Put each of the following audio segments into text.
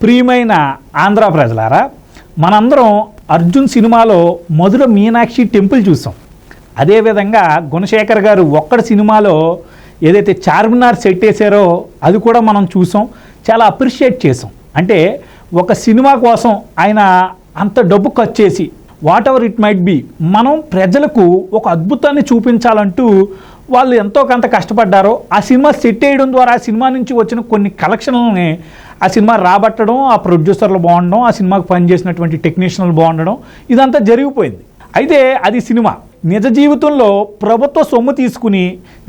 ప్రియమైన ఆంధ్ర ప్రజలారా, మనందరం అర్జున్ సినిమాలో మధుర మీనాక్షి టెంపుల్ చూసాం. అదేవిధంగా గుణశేఖర్ గారు ఒక్కడి సినిమాలో ఏదైతే చార్మినార్ సెట్ వేసారో అది కూడా మనం చూసాం, చాలా అప్రిషియేట్ చేసాం. అంటే ఒక సినిమా కోసం ఆయన అంత డబ్బు ఖర్చు చేసి what ever it might be మనం ప్రజలకు ఒక అద్భుతాన్ని చూపించాలంటూ వాళ్ళు ఎంతో కొంత కష్టపడ్డారో ఆ సినిమా సెట్ వేయడం ద్వారా ఆ సినిమా నుంచి వచ్చిన కొన్ని కలెక్షన్లని ఆ సినిమా రాబట్టడం, ఆ ప్రొడ్యూసర్లు బాగుండడం, ఆ సినిమాకు పనిచేసినటువంటి టెక్నీషియన్లు బాగుండడం, ఇదంతా జరిగిపోయింది. అయితే అది సినిమా. నిజ జీవితంలో ప్రభుత్వ సొమ్ము తీసుకుని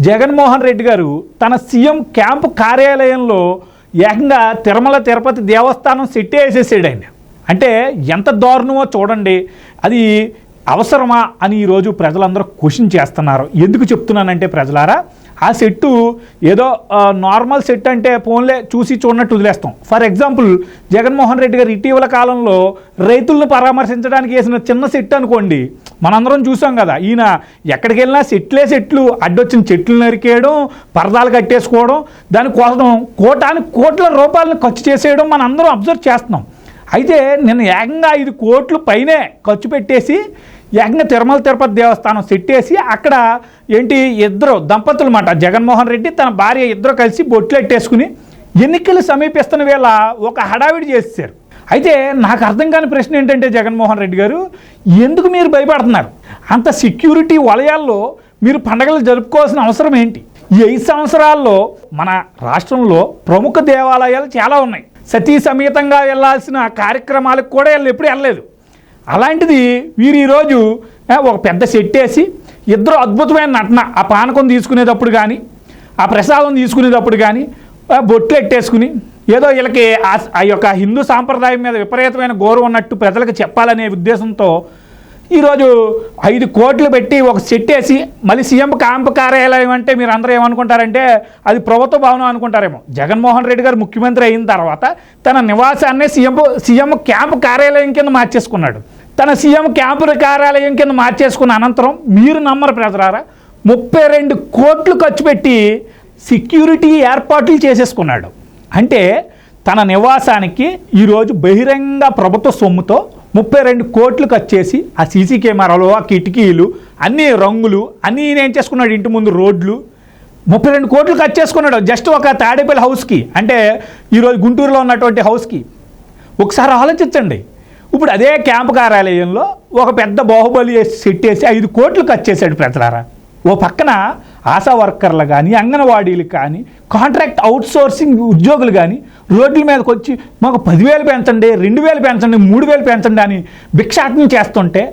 జగన్మోహన్ రెడ్డి గారు తన సీఎం క్యాంపు కార్యాలయంలో ఏకంగా తిరుమల తిరుపతి దేవస్థానం సెట్ వేసేసాడు ఆయన. అంటే ఎంత దారుణమో చూడండి. అది అవసరమా అని ఈరోజు ప్రజలందరూ క్వశ్చన్ చేస్తున్నారు. ఎందుకు చెప్తున్నానంటే ప్రజలారా, ఆ సెట్టు ఏదో నార్మల్ సెట్ అంటే ఫోన్లే చూసి చూడనట్టు వదిలేస్తాం. ఫర్ ఎగ్జాంపుల్ జగన్మోహన్ రెడ్డి గారు ఇటీవల కాలంలో రైతులను పరామర్శించడానికి వేసిన చిన్న సెట్ అనుకోండి, మనందరం చూసాం కదా. ఈయన ఎక్కడికి వెళ్ళినా సెట్లు అడ్డొచ్చిన చెట్లు నరికేయడం, పరదాలు కట్టేసుకోవడం, దానికోసం కోట్ల రూపాయలను ఖర్చు చేసేయడం మనం అందరం అబ్జర్వ్ చేస్తున్నాం. అయితే నిన్న ఏకంగా 5 కోట్లు పైనే ఖర్చు పెట్టేసి ఏకంగా తిరుమల తిరుపతి దేవస్థానం సెట్ వేసి అక్కడ ఏంటి ఇద్దరు దంపతులు మాట, జగన్మోహన్ రెడ్డి తన భార్య ఇద్దరు కలిసి బొట్లు ఎట్టేసుకుని ఎన్నికలు సమీపిస్తున్న వేళ ఒక హడావిడి చేసేసారు. అయితే నాకు అర్థం కాని ప్రశ్న ఏంటంటే, జగన్మోహన్ రెడ్డి గారు ఎందుకు మీరు భయపడుతున్నారు? అంత సెక్యూరిటీ వలయాల్లో మీరు పండగలు జరుపుకోవాల్సిన అవసరం ఏంటి? ఈ 5 సంవత్సరాల్లో మన రాష్ట్రంలో ప్రముఖ దేవాలయాలు చాలా ఉన్నాయి. సతీ సమేతంగా వెళ్ళాల్సిన కార్యక్రమాలకు కూడా ఎప్పుడు వెళ్ళలేదు. అలాంటిది వీరు ఈరోజు ఒక పెద్ద సెట్ వేసి ఇద్దరు అద్భుతమైన నటన, ఆ పానకం తీసుకునేటప్పుడు కానీ, ఆ ప్రసాదం తీసుకునేటప్పుడు కానీ బొట్లు ఎట్టేసుకుని ఏదో వీళ్ళకి ఆ యొక్క హిందూ సాంప్రదాయం మీద విపరీతమైన గౌరవం ఉన్నట్టు ప్రజలకు చెప్పాలనే ఉద్దేశంతో ఈరోజు 5 కోట్లు పెట్టి ఒక సెట్ వేసి మళ్ళీ సీఎం క్యాంపు కార్యాలయం అంటే మీరు అందరూ ఏమనుకుంటారంటే అది ప్రభుత్వ భవనం అనుకుంటారేమో. జగన్మోహన్ రెడ్డి గారు ముఖ్యమంత్రి అయిన తర్వాత తన నివాసాన్ని సీఎం క్యాంపు కార్యాలయం కింద మార్చేసుకున్నాడు. తన సీఎం క్యాంపు కార్యాలయం కింద మార్చేసుకున్న అనంతరం మీరు నమ్మరు ప్రజలారా, 32 కోట్లు ఖర్చు పెట్టి సెక్యూరిటీ ఏర్పాట్లు చేసేసుకున్నాడు. అంటే తన నివాసానికి ఈరోజు బహిరంగ ప్రభుత్వ సొమ్ముతో 32 కోట్లు ఖర్చు చేసి ఆ సీసీ కెమెరాలు, ఆ కిటికీలు, అన్ని రంగులు అన్నీ ఏం చేసుకున్నాడు. ఇంటి ముందు రోడ్లు 32 కోట్లు ఖర్చు చేసుకున్నాడు జస్ట్ ఒక తాడేపల్లి హౌస్కి, అంటే ఈరోజు గుంటూరులో ఉన్నటువంటి హౌస్కి. ఒకసారి ఆలోచించండి. ఇప్పుడు అదే క్యాంపు కార్యాలయంలో ఒక పెద్ద బాహుబలి సెట్ వేసి 5 కోట్లు ఖర్చు చేశాడు ప్రజలారా. ఓ పక్కన ఆశా వర్కర్లు కానీ, అంగన్వాడీలు కానీ, కాంట్రాక్ట్ అవుట్సోర్సింగ్ ఉద్యోగులు కానీ రోడ్ల మీదకి వచ్చి మాకు 10,000 పెంచండి, 2,000 పెంచండి, 3,000 పెంచండి అని భిక్షాటన చేస్తుంటే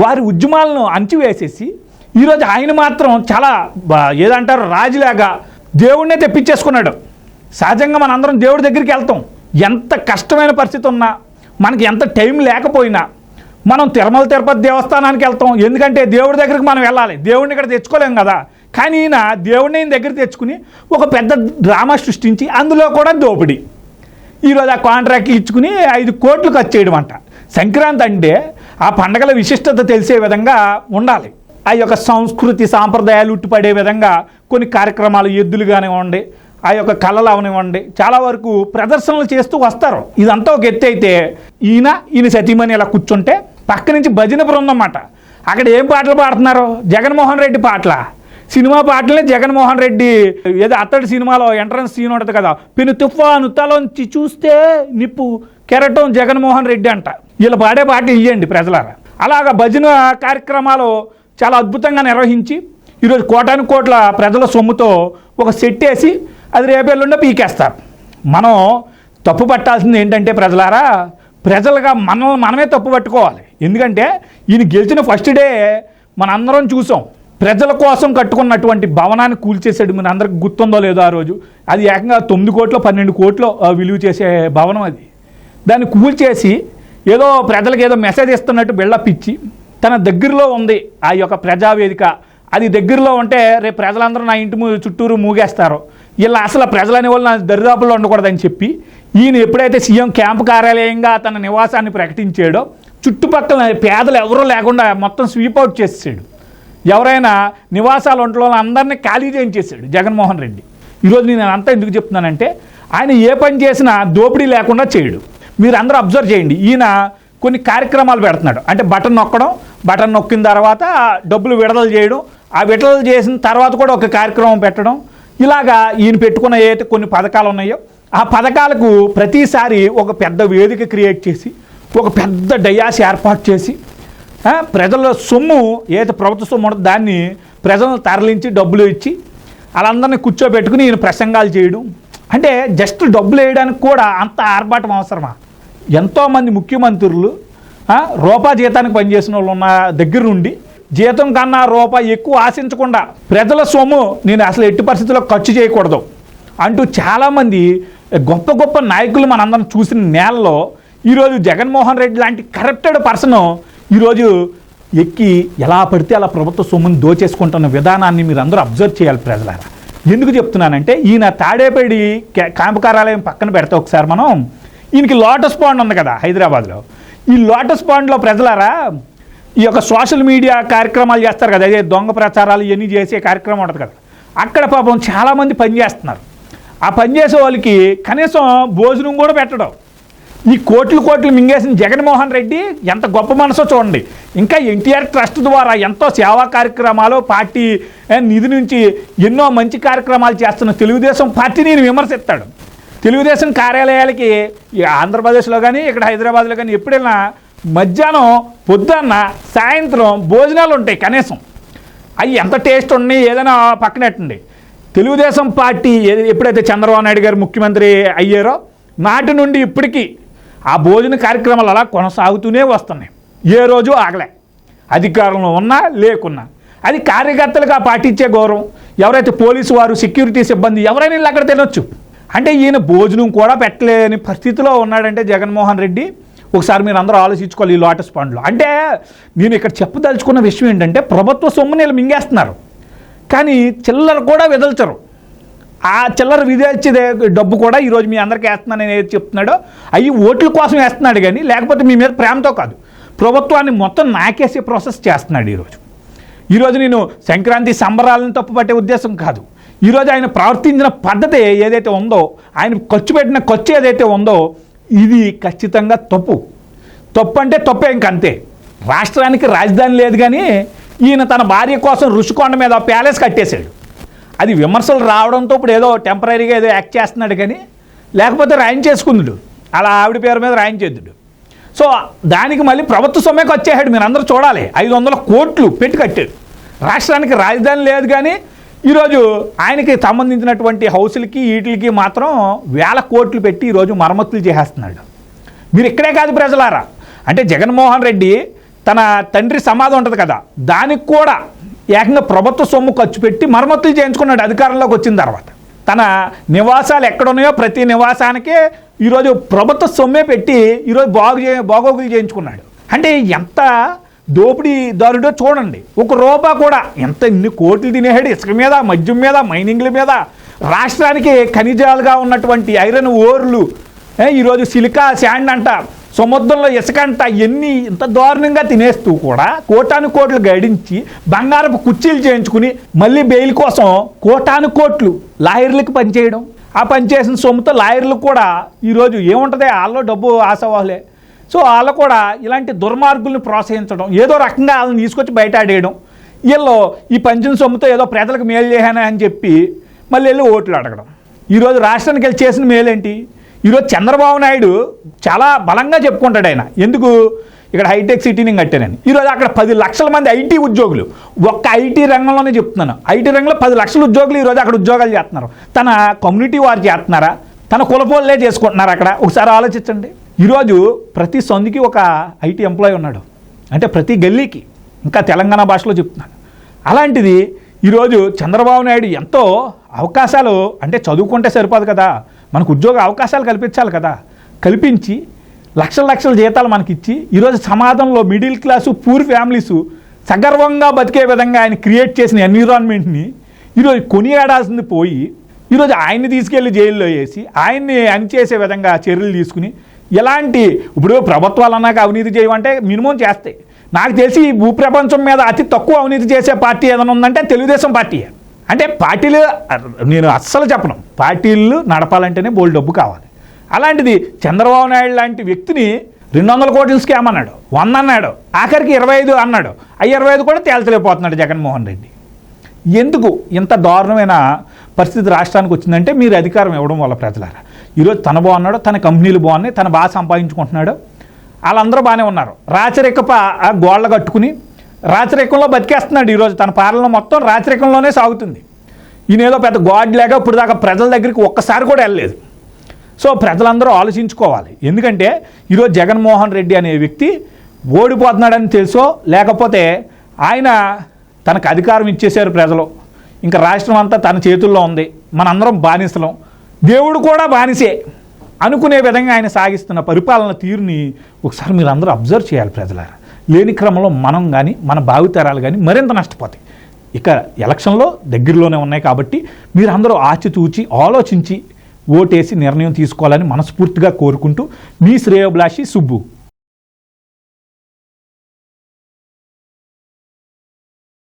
వారి ఉద్యమాలను అణచివేసేసి ఈరోజు ఆయన మాత్రం చాలా ఏదంటారు రాజులాగా దేవుడినే తెప్పించేసుకున్నాడు. సహజంగా మనందరం దేవుడి దగ్గరికి వెళ్తాం. ఎంత కష్టమైన పరిస్థితి ఉన్నా, మనకి ఎంత టైం లేకపోయినా మనం తిరుమల తిరుపతి దేవస్థానానికి వెళ్తాం. ఎందుకంటే దేవుడి దగ్గరికి మనం వెళ్ళాలి, దేవుడిని ఇక్కడ తెచ్చుకోలేం కదా. కానీ ఈయన దేవుడిని దగ్గర తెచ్చుకుని ఒక పెద్ద డ్రామా సృష్టించి అందులో కూడా దోపిడీ. ఈరోజు ఆ కాంట్రాక్ట్లు ఇచ్చుకుని 5 కోట్లు ఖర్చు చేయడం అంట. సంక్రాంతి అంటే ఆ పండగల విశిష్టత తెలిసే విధంగా ఉండాలి. ఆ యొక్క సంస్కృతి సాంప్రదాయాలు ఉట్టిపడే విధంగా కొన్ని కార్యక్రమాలు, ఎద్దులు కానివ్వండి, ఆ యొక్క కళలు అవనివ్వండి, చాలా వరకు ప్రదర్శనలు చేస్తూ వస్తారు. ఇదంతా ఒక ఎత్తు అయితే ఈయన సతీమణి ఇలా కూర్చుంటే పక్క నుంచి భజన బృందం అన్నమాట. అక్కడ ఏం పాటలు పాడుతున్నారు? జగన్మోహన్ రెడ్డి పాటల, సినిమా పాటలే. జగన్మోహన్ రెడ్డి ఏదో అత్తడి సినిమాలో ఎంట్రన్స్ సీన్ ఉంటుంది కదా, పెను తుఫాను తలోంచి చూస్తే నిప్పు కెరటం జగన్మోహన్ రెడ్డి అంట. వీళ్ళు పాడే పాటలు ఇవ్వండి ప్రజలారా. అలాగా భజన కార్యక్రమాలు చాలా అద్భుతంగా నిర్వహించి ఈరోజు కోట్ల ప్రజల సొమ్ముతో ఒక సెట్ వేసి అది రేపేళ్ళుండే పీకేస్తారు. మనం తప్పు పట్టాల్సింది ఏంటంటే ప్రజలారా, ప్రజలుగా మనమే తప్పు పట్టుకోవాలి. ఎందుకంటే ఈయన గెలిచిన ఫస్ట్ డే మనందరం చూసాం. ప్రజల కోసం కట్టుకున్నటువంటి భవనాన్ని కూల్చేసాడు. మన అందరికి గుర్తుందో లేదో ఆ రోజు. అది ఏకంగా 9 కోట్లు 12 కోట్లు విలువ చేసే భవనం అది. దాన్ని కూల్చేసి ఏదో ప్రజలకు ఏదో మెసేజ్ ఇస్తున్నట్టు బిల్డప్ ఇచ్చి తన దగ్గరలో ఉంది ఆ యొక్క ప్రజావేదిక. అది దగ్గరలో ఉంటే రేపు ప్రజలందరూ నా ఇంటి చుట్టూరు మూగేస్తారు, ఇలా అసలు ప్రజలు అనేవాళ్ళు నా దరిదాపుల్లో ఉండకూడదని చెప్పి ఈయన ఎప్పుడైతే సీఎం క్యాంపు కార్యాలయంగా తన నివాసాన్ని ప్రకటించాడో చుట్టుపక్కల పేదలు ఎవరూ లేకుండా మొత్తం స్వీప్ అవుట్ చేసాడు. ఎవరైనా నివాసాలు ఒంట్లో అందరినీ ఖాళీ చేయించేసాడు జగన్మోహన్ రెడ్డి. ఈరోజు నేను అంతా ఎందుకు చెప్తున్నానంటే, ఆయన ఏ పని చేసినా దోపిడీ లేకుండా చేయడు. మీరు అందరూ అబ్జర్వ్ చేయండి, ఈయన కొన్ని కార్యక్రమాలు పెడుతున్నాడు. అంటే బటన్ నొక్కడం, బటన్ నొక్కిన తర్వాత డబ్బులు విడుదల చేయడం, ఆ విడుదల చేసిన తర్వాత కూడా ఒక కార్యక్రమం పెట్టడం, ఇలాగా ఈయన పెట్టుకున్న ఏదైతే కొన్ని పథకాలు ఉన్నాయో ఆ పథకాలకు ప్రతిసారి ఒక పెద్ద వేదిక క్రియేట్ చేసి ఒక పెద్ద డయాస్ ఏర్పాటు చేసి ప్రజల సొమ్ము ఏదైతే ప్రభుత్వ సొమ్ము ఉంటుందో దాన్ని ప్రజలను తరలించి డబ్బులు ఇచ్చి వాళ్ళందరినీ కూర్చోబెట్టుకుని ఈయన ప్రసంగాలు చేయడం. అంటే జస్ట్ డబ్బులు వేయడానికి కూడా అంత ఆర్భాటం అవసరమా? ఎంతోమంది ముఖ్యమంత్రులు రూపాయి జీతానికి పనిచేసిన వాళ్ళు ఉన్న దగ్గర నుండి జీతం కన్నా రూపాయి ఎక్కువ ఆశించకుండా ప్రజల సొమ్ము నేను అసలు ఎట్టి పరిస్థితుల్లో ఖర్చు చేయకూడదు అంటూ చాలామంది గొప్ప గొప్ప నాయకులు మనందరం చూసిన నేలలో ఈరోజు జగన్మోహన్ రెడ్డి లాంటి కరప్టెడ్ పర్సన్ ఈరోజు ఎక్కి ఎలా పడితే అలా ప్రభుత్వ సొమ్ముని దోచేసుకుంటున్న విధానాన్ని మీరు అందరూ అబ్జర్వ్ చేయాలి ప్రజలారా. ఎందుకు చెప్తున్నానంటే ఈయన తాడేపల్లి క్యాంపు కార్యాలయం పక్కన పెడితే ఒకసారి మనం ఈయనకి లోటస్ పాండ్ ఉంది కదా హైదరాబాద్లో, ఈ లోటస్ పాండ్లో ప్రజలారా ఈ యొక్క సోషల్ మీడియా కార్యక్రమాలు చేస్తారు కదా, అదే దొంగ ప్రచారాలు ఇవన్నీ చేసే కార్యక్రమం ఉంటుంది కదా, అక్కడ పాపం చాలామంది పనిచేస్తున్నారు. ఆ పనిచేసే వాళ్ళకి కనీసం భోజనం కూడా పెట్టడం. ఈ కోట్లు మింగేసిన జగన్మోహన్ రెడ్డి ఎంత గొప్ప మనసో చూడండి. ఇంకా ఎన్టీఆర్ ట్రస్ట్ ద్వారా ఎంతో సేవా కార్యక్రమాలు పార్టీ నిధి నుంచి ఎన్నో మంచి కార్యక్రమాలు చేస్తున్న తెలుగుదేశం పార్టీని విమర్శిస్తాడు. తెలుగుదేశం కార్యాలయాలకి ఆంధ్రప్రదేశ్లో కానీ ఇక్కడ హైదరాబాద్లో కానీ ఎప్పుడైనా మధ్యాహ్నం పొద్దున్న సాయంత్రం భోజనాలు ఉంటాయి కనీసం. అవి ఎంత టేస్ట్ ఉన్నాయి ఏదైనా పక్కనెట్టండి. తెలుగుదేశం పార్టీ ఎప్పుడైతే చంద్రబాబు నాయుడు గారు ముఖ్యమంత్రి అయ్యారో నాటి నుండి ఇప్పటికీ ఆ భోజన కార్యక్రమాలు అలా కొనసాగుతూనే వస్తున్నాయి. ఏ రోజు ఆగలే, అధికారంలో ఉన్నా లేకున్నా. అది కార్యకర్తలకు ఆ పార్టీ ఇచ్చే గౌరవం. ఎవరైతే పోలీసు వారు, సెక్యూరిటీ సిబ్బంది ఎవరైనా వీళ్ళు అక్కడ తినొచ్చు. అంటే ఈయన భోజనం కూడా పెట్టలేని పరిస్థితిలో ఉన్నాడంటే జగన్మోహన్ రెడ్డి. ఒకసారి మీరు అందరూ ఆలోచించుకోవాలి ఈ లోటస్ పాండ్లో. అంటే నేను ఇక్కడ చెప్పదలుచుకున్న విషయం ఏంటంటే ప్రభుత్వ సొమ్ముని వీళ్ళు మింగేస్తున్నారు, కానీ చిల్లర కూడా విదల్చరు. ఆ చిల్లర విధించే డబ్బు కూడా ఈరోజు మీ అందరికీ వేస్తున్నాను నేను ఏది చెప్తున్నాడో అవి ఓట్ల కోసం వేస్తున్నాడు, కానీ లేకపోతే మీ మీద ప్రేమతో కాదు, ప్రభుత్వాన్ని మొత్తం నాకేసే ప్రాసెస్ చేస్తున్నాడు. ఈరోజు నేను సంక్రాంతి సంబరాలను తప్పుపట్టే ఉద్దేశం కాదు. ఈరోజు ఆయన ప్రవర్తించిన పద్ధతి ఏదైతే ఉందో, ఆయన ఖర్చు పెట్టిన ఖర్చు ఏదైతే ఉందో ఇది ఖచ్చితంగా తప్పు అంటే తప్పే ఇంకంతే. రాష్ట్రానికి రాజధాని లేదు, కానీ ఈయన తన భార్య కోసం రుషికొండ మీద ప్యాలెస్ కట్టేశాడు. అది విమర్శలు రావడంతో ఇప్పుడు ఏదో టెంపరీగా ఏదో యాక్ట్ చేస్తున్నాడు, కానీ లేకపోతే రాయించేసుకుందుడు, అలా ఆవిడ పేరు మీద రాయించేద్దుడు. సో దానికి మళ్ళీ ప్రభుత్వ సొమ్మే వచ్చేసాడు. మీరు అందరూ చూడాలి, 500 కోట్లు పెట్టి కట్టాడు. రాష్ట్రానికి రాజధాని లేదు, కానీ ఈరోజు ఆయనకి సంబంధించినటువంటి హౌసులకి వీటికి మాత్రం 1000 కోట్లు పెట్టి ఈరోజు మరమ్మతులు చేసేస్తున్నాడు. మీరు ఇక్కడే కాదు ప్రజలారా, అంటే జగన్మోహన్ రెడ్డి తన తండ్రి సమాధి ఉంటుంది కదా, దానికి కూడా ఏకంగా ప్రభుత్వ సొమ్ము ఖర్చు పెట్టి మరమ్మతులు చేయించుకున్నాడు అధికారంలోకి వచ్చిన తర్వాత. తన నివాసాలు ఎక్కడున్నాయో ప్రతి నివాసానికే ఈరోజు ప్రభుత్వ సొమ్మే పెట్టి ఈరోజు బాగోగులు చేయించుకున్నాడు. అంటే ఎంత దోపిడీదారుడో చూడండి. ఒక రూపాయి కూడా ఇన్ని కోట్లు తినేసాడు ఇసుక మీద, మద్యం మీద, మైనింగ్ల మీద. రాష్ట్రానికి ఖనిజాలుగా ఉన్నటువంటి ఐరన్ ఓర్లు, ఈరోజు సిలికా శాండ్ అంట, సముద్రంలో ఇసుక అంట, ఇవన్నీ ఇంత దారుణంగా తినేస్తూ కూడా కోటాను కోట్లు గడించి బంగారపు కుర్చీలు చేయించుకుని మళ్ళీ బెయిల్ కోసం కోటాను కోట్లు లాయర్లకు పనిచేయడం. ఆ పనిచేసిన సొమ్ముతో లాయర్లు కూడా ఈరోజు ఏముంటుంది, వాళ్ళలో డబ్బు ఆశవాహులే. సో వాళ్ళు కూడా ఇలాంటి దుర్మార్గుల్ని ప్రోత్సహించడం, ఏదో రకంగా వాళ్ళని తీసుకొచ్చి బయట ఆడేయడం, వీళ్ళు ఈ పంచిన సొమ్ముతో ఏదో ప్రజలకు మేలు చేయాలని అని చెప్పి మళ్ళీ వెళ్ళి ఓట్లు అడగడం. ఈరోజు రాష్ట్రానికి వెళ్ళి చేసిన మేలేంటి? ఈరోజు చంద్రబాబు నాయుడు చాలా బలంగా చెప్పుకుంటాడు ఆయన, ఎందుకు ఇక్కడ హైటెక్ సిటీని కట్టానని. ఈరోజు అక్కడ 10 లక్షల మంది ఐటీ ఉద్యోగులు, ఒక్క ఐటీ రంగంలోనే చెప్తున్నాను, ఐటీ రంగంలో 10 లక్షల ఉద్యోగులు ఈరోజు అక్కడ ఉద్యోగాలు చేస్తున్నారు. తన కమ్యూనిటీ వారు చేస్తున్నారా, తన కులపోళ్ళే చేసుకుంటున్నారు అక్కడ? ఒకసారి ఆలోచించండి. ఈరోజు ప్రతి సందుకి ఒక ఐటీ ఎంప్లాయీ ఉన్నాడు, అంటే ప్రతి గల్లీకి, ఇంకా తెలంగాణ భాషలో చెప్తున్నాను. అలాంటిది ఈరోజు చంద్రబాబు నాయుడు ఎంతో అవకాశాలు, అంటే చదువుకుంటే సరిపోదు కదా, మనకు ఉద్యోగ అవకాశాలు కల్పించాలి కదా, కల్పించి లక్షల జీతాలు మనకిచ్చి ఈరోజు సమాజంలో మిడిల్ క్లాసు పూర్ ఫ్యామిలీసు సగర్వంగా బతికే విధంగా ఆయన క్రియేట్ చేసిన ఎన్విరాన్మెంట్ని ఈరోజు కొనియాడాల్సింది పోయి ఈరోజు ఆయన్ని తీసుకెళ్లి జైల్లో వేసి ఆయన్ని అణిచేసే విధంగా చర్యలు తీసుకుని ఎలాంటి, ఇప్పుడు ప్రభుత్వాలు అన్నాక అవినీతి చేయమంటే మినిమం చేస్తాయి. నాకు తెలిసి ఈ భూప్రపంచం మీద అతి తక్కువ అవినీతి చేసే పార్టీ ఏదైనా ఉందంటే తెలుగుదేశం పార్టీయే. అంటే పార్టీలు నేను అస్సలు చెప్పను, పార్టీలు నడపాలంటేనే బోల్డ్ డబ్బు కావాలి. అలాంటిది చంద్రబాబు నాయుడు లాంటి వ్యక్తిని 200 కోట్ల స్కామ్ అన్నాడు, 100 అన్నాడు, ఆఖరికి 25 అన్నాడు. 25 కూడా తేల్చలేకపోతున్నాడు జగన్మోహన్ రెడ్డి. ఎందుకు ఇంత దారుణమైన పరిస్థితి రాష్ట్రానికి వచ్చిందంటే మీరు అధికారం ఇవ్వడం వల్ల ప్రజలారా. ఈరోజు తన బాగున్నాడు, తన కంపెనీలు బాగున్నాయి, తను బాగా సంపాదించుకుంటున్నాడు, వాళ్ళందరూ బాగానే ఉన్నారు. రాచరిక గోళ్ళ కట్టుకుని రాచరికంలో బతికేస్తున్నాడు. ఈరోజు తన పాలన మొత్తం రాచరికంలోనే సాగుతుంది. ఈయనేదో పెద్ద గాడ్ లేక ఇప్పుడు దాకా ప్రజల దగ్గరికి ఒక్కసారి కూడా వెళ్ళలేదు. సో ప్రజలందరూ ఆలోచించుకోవాలి. ఎందుకంటే ఈరోజు జగన్మోహన్ రెడ్డి అనే వ్యక్తి ఓడిపోతున్నాడని తెలుసో, లేకపోతే ఆయన తనకు అధికారం ఇచ్చేశారు ప్రజలు, ఇంకా రాష్ట్రం అంతా తన చేతుల్లో ఉంది, మనందరం బానిసలం, దేవుడు కూడా బానిసే అనుకునే విధంగా ఆయన సాగిస్తున్న పరిపాలన తీరుని ఒకసారి మీరు అందరూ అబ్జర్వ్ చేయాలి ప్రజలారా. లేని క్రమంలో మనం కానీ మన భావితరాలు కానీ మరింత నష్టపోతాయి. ఇక ఎలక్షన్లో దగ్గరలోనే ఉన్నాయి కాబట్టి మీరు అందరూ ఆచితూచి ఆలోచించి ఓటేసి నిర్ణయం తీసుకోవాలని మనస్ఫూర్తిగా కోరుకుంటూ మీ శ్రేయోభిలాషి సుబ్బు.